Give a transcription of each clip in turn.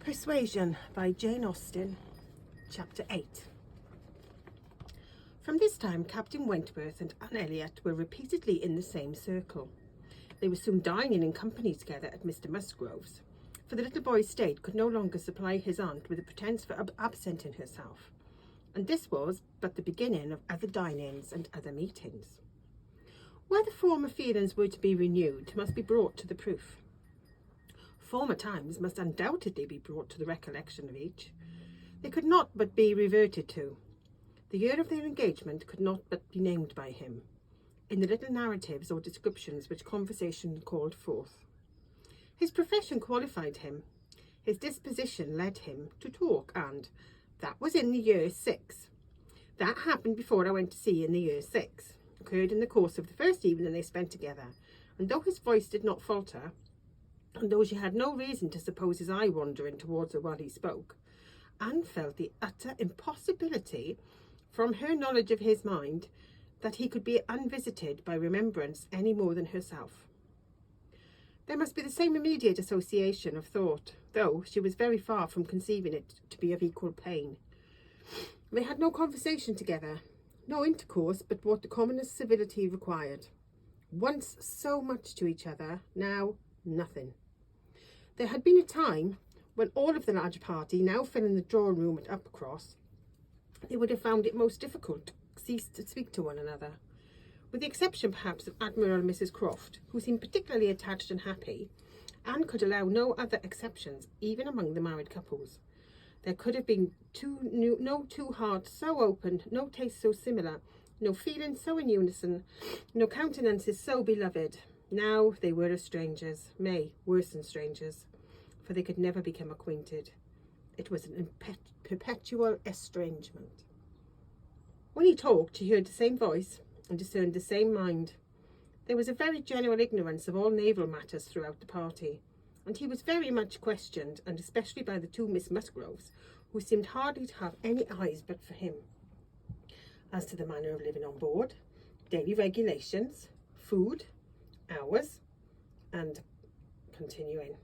Persuasion by Jane Austen, Chapter 8. From this time, Captain Wentworth and Anne Elliot were repeatedly in the same circle. They were soon dining in company together at Mr. Musgrove's, for the little boy's state could no longer supply his aunt with a pretence for absenting herself, and this was but the beginning of other dine-ins and other meetings. Whether former feelings were to be renewed must be brought to the proof. Former times must undoubtedly be brought to the recollection of each. They could not but be reverted to. The year of their engagement could not but be named by him, in the little narratives or descriptions which conversation called forth. His profession qualified him. His disposition led him to talk, and that was in the year 6. That happened before I went to sea in the year 6. Occurred in the course of the first evening they spent together, and though his voice did not falter, and though she had no reason to suppose his eye wandering towards her while he spoke, Anne felt the utter impossibility, from her knowledge of his mind, that he could be unvisited by remembrance any more than herself. There must be the same immediate association of thought, though she was very far from conceiving it to be of equal pain. They had no conversation together, no intercourse but what the commonest civility required. Once so much to each other, now nothing. There had been a time when all of the large party, now filling the drawing-room at Uppercross, they would have found it most difficult to cease to speak to one another. With the exception, perhaps, of Admiral and Mrs. Croft, who seemed particularly attached and happy, Anne could allow no other exceptions, even among the married couples. There could have been no two hearts so open, no tastes so similar, no feelings so in unison, no countenances so beloved. Now they were as strangers, worse than strangers, for they could never become acquainted. It was an perpetual estrangement. When he talked, she heard the same voice and discerned the same mind. There was a very general ignorance of all naval matters throughout the party, and he was very much questioned, and especially by the two Miss Musgroves, who seemed hardly to have any eyes but for him, as to the manner of living on board, daily regulations, food, hours, and continuing.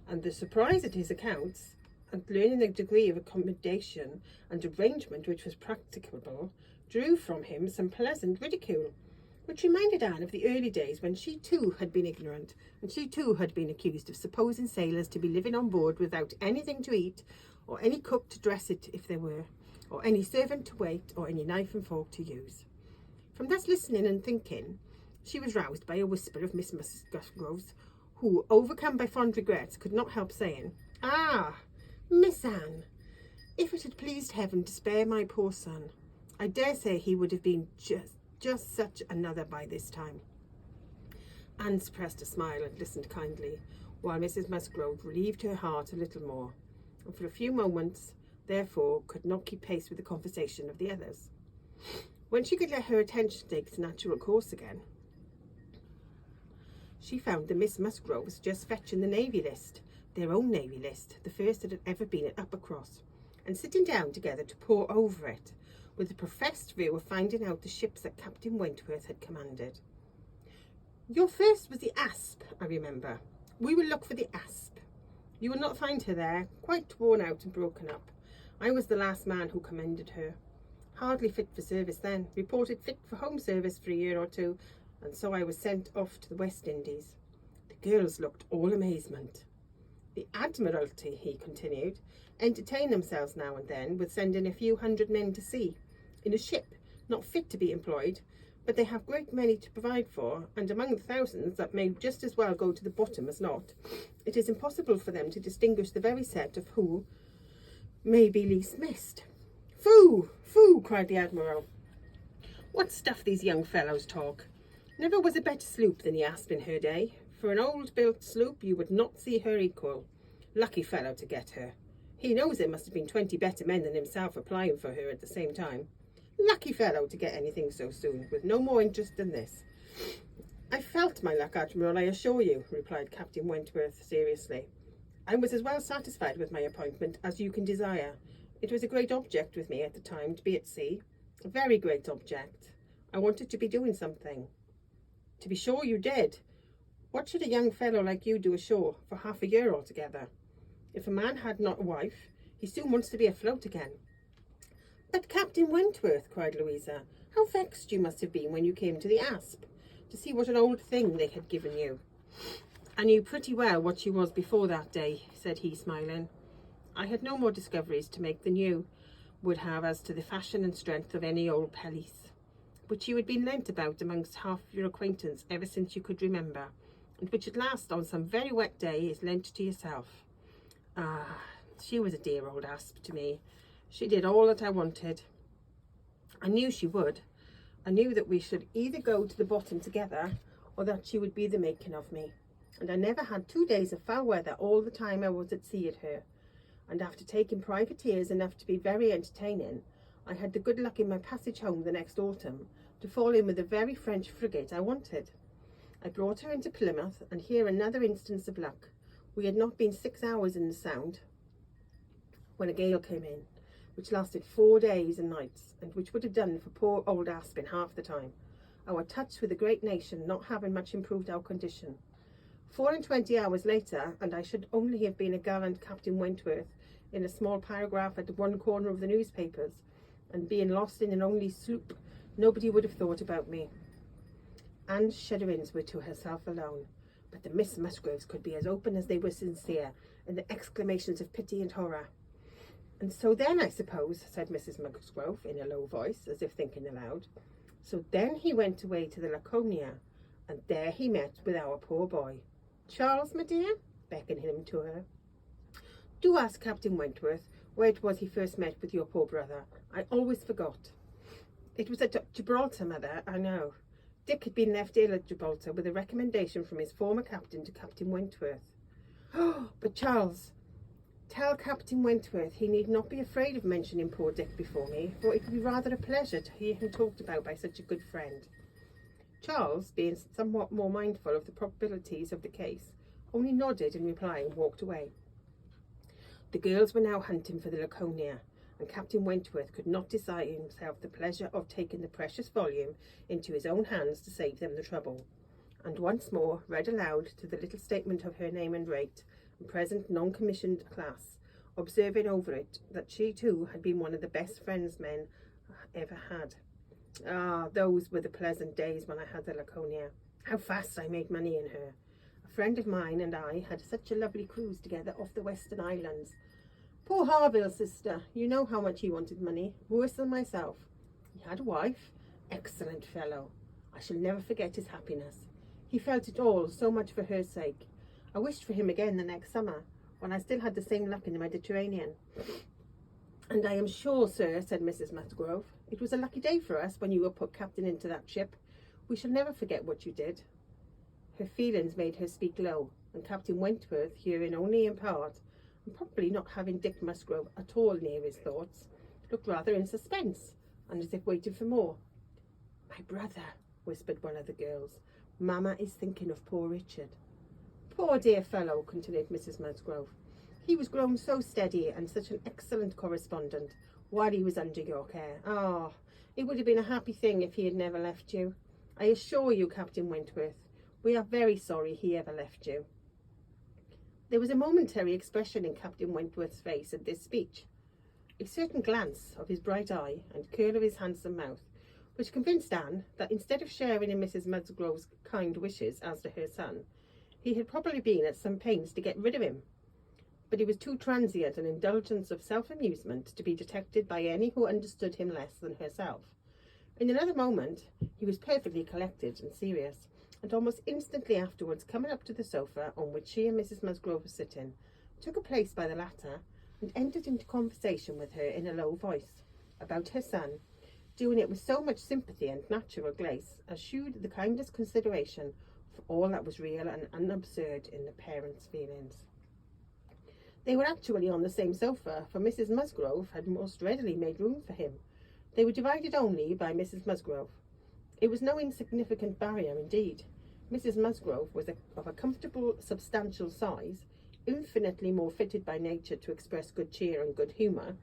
And the surprise at his accounts, and learning the degree of accommodation and arrangement which was practicable, drew from him some pleasant ridicule, which reminded Anne of the early days when she too had been ignorant, and she too had been accused of supposing sailors to be living on board without anything to eat, or any cook to dress it if there were, or any servant to wait, or any knife and fork to use. From thus listening and thinking, she was roused by a whisper of Miss Musgrove's, who, overcome by fond regrets, could not help saying, "Ah, Miss Anne, if it had pleased heaven to spare my poor son, I dare say he would have been just such another by this time." Anne suppressed a smile and listened kindly, while Mrs. Musgrove relieved her heart a little more, and for a few moments, therefore, could not keep pace with the conversation of the others. When she could let her attention take its natural course again, she found the Miss Musgroves just fetching the Navy list, their own Navy list, the first that had ever been at Uppercross, and sitting down together to pore over it, with the professed view of finding out the ships that Captain Wentworth had commanded. "Your first was the Asp, I remember. We will look for the Asp. You will not find her there, quite worn out and broken up. I was the last man who commended her. Hardly fit for service then, reported fit for home service for a year or two, and so I was sent off to the West Indies." The girls looked all amazement. "The Admiralty," he continued, "entertain themselves now and then with sending a few hundred men to sea, in a ship not fit to be employed, but they have great many to provide for, and among the thousands that may just as well go to the bottom as not, it is impossible for them to distinguish the very set of who may be least missed." "Phoo! Phoo!" cried the Admiral. "What stuff these young fellows talk! Never was a better sloop than the Asp in her day. For an old-built sloop you would not see her equal. Lucky fellow to get her. He knows there must have been 20 better men than himself applying for her at the same time. Lucky fellow to get anything so soon, with no more interest than this." "I felt my luck, Admiral, I assure you," replied Captain Wentworth seriously. "I was as well satisfied with my appointment as you can desire. It was a great object with me at the time to be at sea. A very great object. I wanted to be doing something." "To be sure you did. What should a young fellow like you do ashore for half a year altogether?" If a man had not a wife, he soon wants to be afloat again." "But Captain Wentworth," cried Louisa, "how vexed you must have been when you came to the Asp, to see what an old thing they had given you." "I knew pretty well what she was before that day," said he, smiling. "I had no more discoveries to make than you would have as to the fashion and strength of any old pelisse, which you had been lent about amongst half your acquaintance ever since you could remember, and which at last on some very wet day is lent to yourself. Ah, she was a dear old asp to me. She did all that I wanted. I knew she would. I knew that we should either go to the bottom together, or that she would be the making of me. And I never had 2 days of foul weather all the time I was at sea at her. And after taking privateers enough to be very entertaining, I had the good luck in my passage home the next autumn to fall in with the very French frigate I wanted. I brought her into Plymouth, and here another instance of luck. We had not been 6 hours in the Sound when a gale came in, which lasted 4 days and nights, and which would have done for poor old Asp in half the time, our touch with the great nation not having much improved our condition. 24 hours later, and I should only have been a gallant Captain Wentworth in a small paragraph at one corner of the newspapers, and being lost in an only sloop, nobody would have thought about me." Anne's shudderings were to herself alone, but the Miss Musgroves could be as open as they were sincere in the exclamations of pity and horror. "And so then, I suppose," said Mrs. Musgrove in a low voice, as if thinking aloud, "so then he went away to the Laconia, and there he met with our poor boy. Charles, my dear," beckoning him to her, "do ask Captain Wentworth where it was he first met with your poor brother. I always forgot." "It was at Gibraltar, mother, I know. Dick had been left ill at Gibraltar with a recommendation from his former captain to Captain Wentworth." "Oh, but Charles, tell Captain Wentworth he need not be afraid of mentioning poor Dick before me, for it would be rather a pleasure to hear him talked about by such a good friend." Charles, being somewhat more mindful of the probabilities of the case, only nodded in reply and walked away. The girls were now hunting for the Laconia, and Captain Wentworth could not desire himself the pleasure of taking the precious volume into his own hands to save them the trouble, and once more read aloud to the little statement of her name and rate, and present non-commissioned class, observing over it that she too had been one of the best friends men ever had. Ah, those were the pleasant days when I had the Laconia. How fast I made money in her. A friend of mine and I had such a lovely cruise together off the Western Islands. Poor Harville's sister, you know how much he wanted money, worse than myself. He had a wife, excellent fellow. I shall never forget his happiness. He felt it all so much for her sake. I wished for him again the next summer, when I still had the same luck in the Mediterranean. "And I am sure, sir," said Mrs. Musgrove, "it was a lucky day for us when you were put captain into that ship. We shall never forget what you did." Her feelings made her speak low, and Captain Wentworth, hearing only in part, and probably not having Dick Musgrove at all near his thoughts, looked rather in suspense, and as if waiting for more. "My brother," whispered one of the girls. "Mamma is thinking of poor Richard." "Poor dear fellow," continued Mrs. Musgrove. "He was grown so steady and such an excellent correspondent while he was under your care. Ah, it would have been a happy thing if he had never left you. I assure you, Captain Wentworth, we are very sorry he ever left you." There was a momentary expression in Captain Wentworth's face at this speech, a certain glance of his bright eye and curl of his handsome mouth, which convinced Anne that instead of sharing in Mrs. Musgrove's kind wishes as to her son, he had probably been at some pains to get rid of him. But he was too transient an indulgence of self-amusement to be detected by any who understood him less than herself. In another moment he was perfectly collected and serious, and almost instantly afterwards, coming up to the sofa on which she and Mrs. Musgrove were sitting, took a place by the latter, and entered into conversation with her in a low voice about her son, doing it with so much sympathy and natural grace as shewed the kindest consideration for all that was real and unabsurd in the parents' feelings. They were actually on the same sofa, for Mrs. Musgrove had most readily made room for him. They were divided only by Mrs. Musgrove. It was no insignificant barrier indeed. Mrs. Musgrove was of a comfortable, substantial size, infinitely more fitted by nature to express good cheer and good humour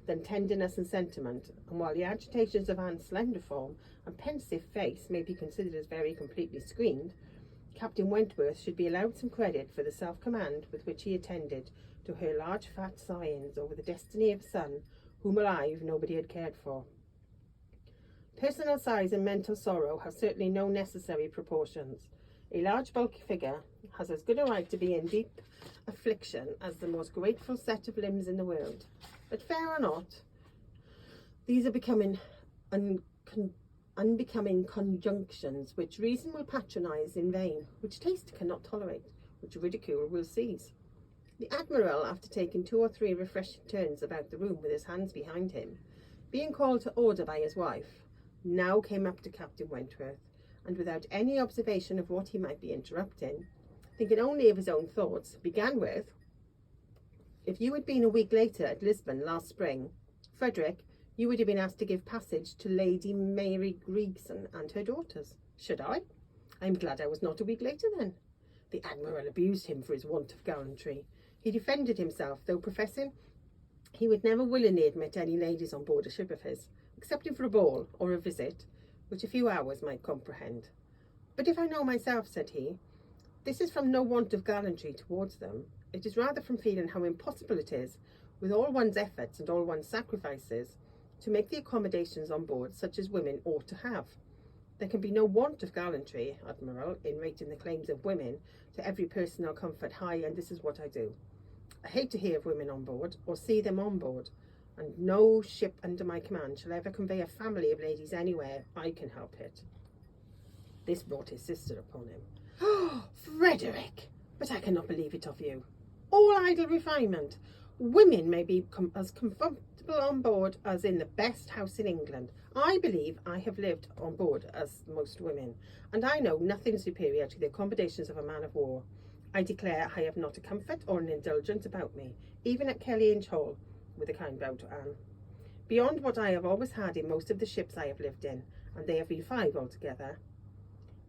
than tenderness and sentiment, and while the agitations of Anne's slender form and pensive face may be considered as very completely screened, Captain Wentworth should be allowed some credit for the self-command with which he attended to her large fat sighings over the destiny of a son whom alive nobody had cared for. Personal size and mental sorrow have certainly no necessary proportions. A large bulky figure has as good a right to be in deep affliction as the most grateful set of limbs in the world. But fair or not, these are becoming unbecoming conjunctions which reason will patronise in vain, which taste cannot tolerate, which ridicule will seize. The Admiral, after taking 2 or 3 refreshing turns about the room with his hands behind him, being called to order by his wife, now came up to Captain Wentworth, and without any observation of what he might be interrupting, thinking only of his own thoughts, began with, "If you had been a week later at Lisbon last spring, Frederick, you would have been asked to give passage to Lady Mary Gregson and her daughters." "Should I? I am glad I was not a week later then." The Admiral abused him for his want of gallantry. He defended himself, though professing he would never willingly admit any ladies on board a ship of his, excepting for a ball or a visit, which a few hours might comprehend. "But if I know myself," said he, "this is from no want of gallantry towards them. It is rather from feeling how impossible it is, with all one's efforts and all one's sacrifices, to make the accommodations on board such as women ought to have. There can be no want of gallantry, Admiral, in rating the claims of women to every personal comfort high, and this is what I do. I hate to hear of women on board, or see them on board, and no ship under my command shall ever convey a family of ladies anywhere I can help it." This brought his sister upon him. "Oh, Frederick! But I cannot believe it of you. All idle refinement. Women may be as comfortable on board as in the best house in England. I believe I have lived on board as most women, and I know nothing superior to the accommodations of a man of war. I declare I have not a comfort or an indulgence about me, even at Kellynch Hall," with a kind bow to Anne, "beyond what I have always had in most of the ships I have lived in, and they have been 5 altogether."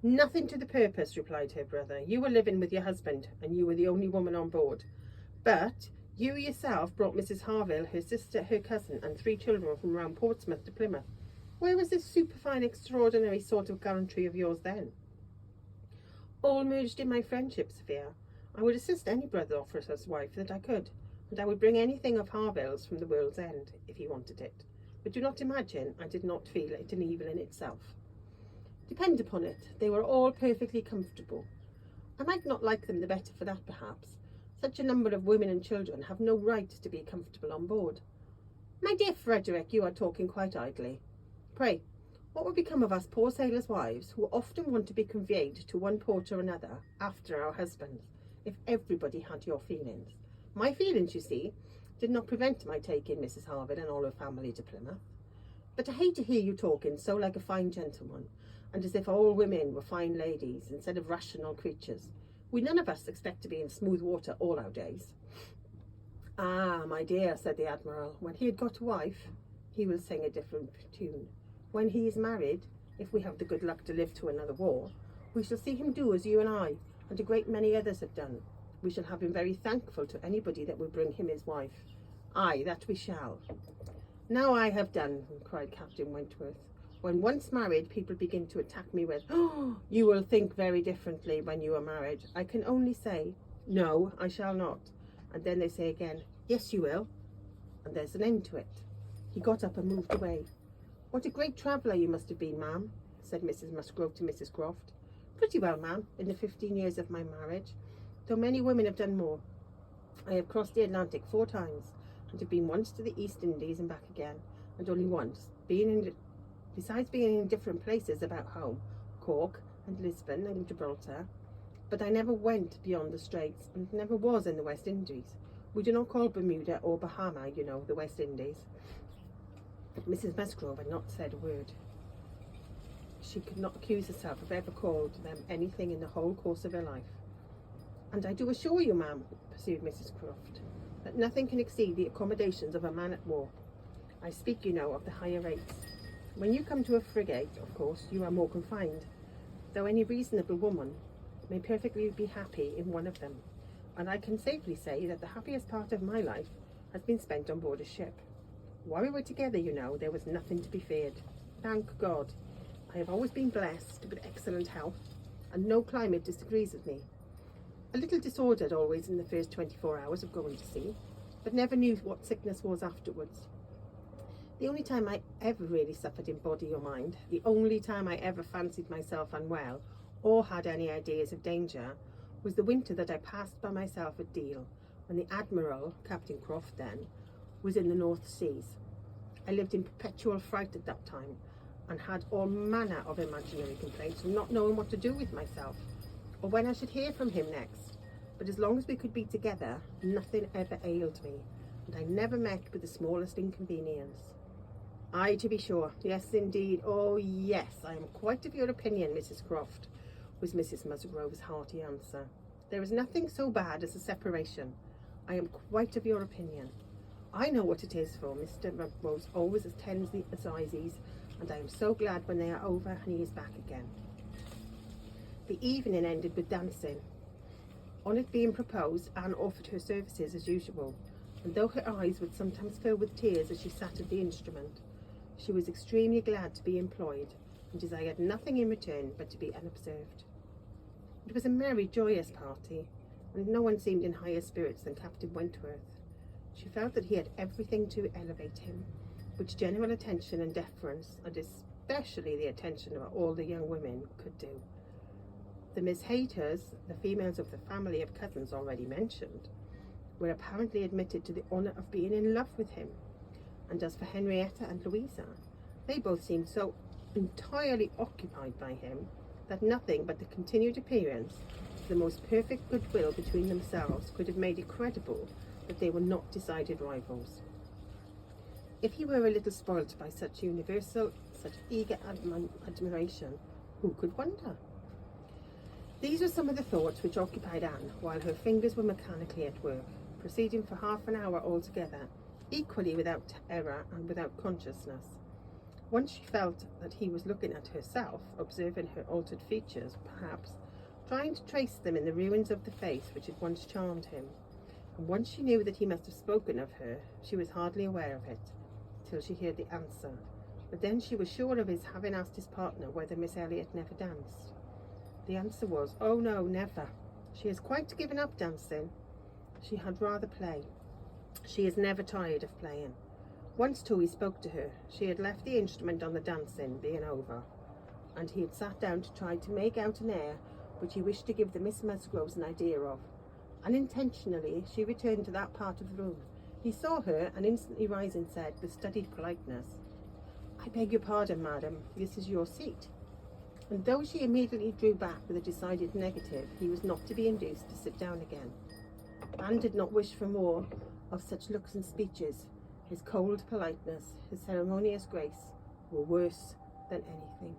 "Nothing to the purpose," replied her brother. "You were living with your husband, and you were the only woman on board. But you yourself brought Mrs. Harville, her sister, her cousin, and 3 children from round Portsmouth to Plymouth. Where was this superfine, extraordinary sort of gallantry of yours then?" "All merged in my friendship, Sophia. I would assist any brother officer's wife that I could, and I would bring anything of Harville's from the world's end, if he wanted it. But do not imagine I did not feel it an evil in itself. Depend upon it, they were all perfectly comfortable. I might not like them the better for that, perhaps. Such a number of women and children have no right to be comfortable on board." "My dear Frederick, you are talking quite idly. Pray, what would become of us poor sailors' wives, who often want to be conveyed to one port or another after our husbands, if everybody had your feelings? My feelings, you see, did not prevent my taking Mrs. Harville and all her family to Plymouth. But I hate to hear you talking so like a fine gentleman, and as if all women were fine ladies instead of rational creatures. We none of us expect to be in smooth water all our days." "Ah, my dear," said the Admiral, "when he had got a wife, he will sing a different tune. When he is married, if we have the good luck to live to another war, we shall see him do as you and I, and a great many others have done. We shall have him very thankful to anybody that will bring him his wife. Aye, that we shall." "Now I have done," cried Captain Wentworth. "When once married, people begin to attack me with, 'Oh, you will think very differently when you are married.' I can only say, 'No, I shall not.' And then they say again, 'Yes, you will.' And there's an end to it." He got up and moved away. "What a great traveller you must have been, ma'am," said Mrs. Musgrove to Mrs. Croft. "Pretty well, ma'am, in the 15 years of my marriage, though many women have done more. I have crossed the Atlantic 4 times, and have been once to the East Indies and back again, and only once, besides being in different places about home, Cork and Lisbon and Gibraltar. But I never went beyond the Straits, and never was in the West Indies. We do not call Bermuda or Bahama, you know, the West Indies." Mrs. Musgrove had not said a word. She could not accuse herself of ever called them anything in the whole course of her life. "And I do assure you, ma'am," pursued Mrs. Croft, "that nothing can exceed the accommodations of a man at war. I speak, you know, of the higher rates. When you come to a frigate, of course, you are more confined, though any reasonable woman may perfectly be happy in one of them, and I can safely say that the happiest part of my life has been spent on board a ship. While we were together, you know, there was nothing to be feared. Thank God, I have always been blessed with excellent health, and no climate disagrees with me. A little disordered always in the first 24 hours of going to sea, but never knew what sickness was afterwards. The only time I ever really suffered in body or mind, the only time I ever fancied myself unwell or had any ideas of danger, was the winter that I passed by myself at Deal, when the Admiral, Captain Croft then, was in the North Seas. I lived in perpetual fright at that time, and had all manner of imaginary complaints from not knowing what to do with myself, or when I should hear from him next. But as long as we could be together, nothing ever ailed me, and I never met with the smallest inconvenience. Ay, to be sure, yes indeed, oh yes, I am quite of your opinion, Mrs. Croft, was Mrs. Musgrove's hearty answer. There is nothing so bad as a separation. I am quite of your opinion. I know what it is for. Mr. Musgrove always attends the assizes, and I am so glad when they are over and he is back again. The evening ended with dancing. On it being proposed, Anne offered her services as usual, and though her eyes would sometimes fill with tears as she sat at the instrument, she was extremely glad to be employed, and desired nothing in return but to be unobserved. It was a merry, joyous party, and no one seemed in higher spirits than Captain Wentworth. She felt that he had everything to elevate him, which general attention and deference, and especially the attention of all the young women, could do. The Miss Hayters, the females of the family of cousins already mentioned, were apparently admitted to the honour of being in love with him, and as for Henrietta and Louisa, they both seemed so entirely occupied by him that nothing but the continued appearance of the most perfect goodwill between themselves could have made it credible that they were not decided rivals. If he were a little spoilt by such universal, such eager admiration, who could wonder? These were some of the thoughts which occupied Anne while her fingers were mechanically at work, proceeding for half an hour altogether, equally without error and without consciousness. Once she felt that he was looking at herself, observing her altered features, perhaps, trying to trace them in the ruins of the face which had once charmed him. And once she knew that he must have spoken of her, she was hardly aware of it, till she heard the answer. But then she was sure of his having asked his partner whether Miss Elliot never danced. The answer was, oh no, never. She has quite given up dancing. She had rather play. She is never tired of playing. Once too he spoke to her. She had left the instrument on the dancing being over, and he had sat down to try to make out an air which he wished to give the Miss Musgroves an idea of. Unintentionally she returned to that part of the room. He saw her, and instantly rising said, with studied politeness, I beg your pardon, madam, this is your seat. And though she immediately drew back with a decided negative, he was not to be induced to sit down again. Anne did not wish for more of such looks and speeches. His cold politeness, his ceremonious grace, were worse than anything.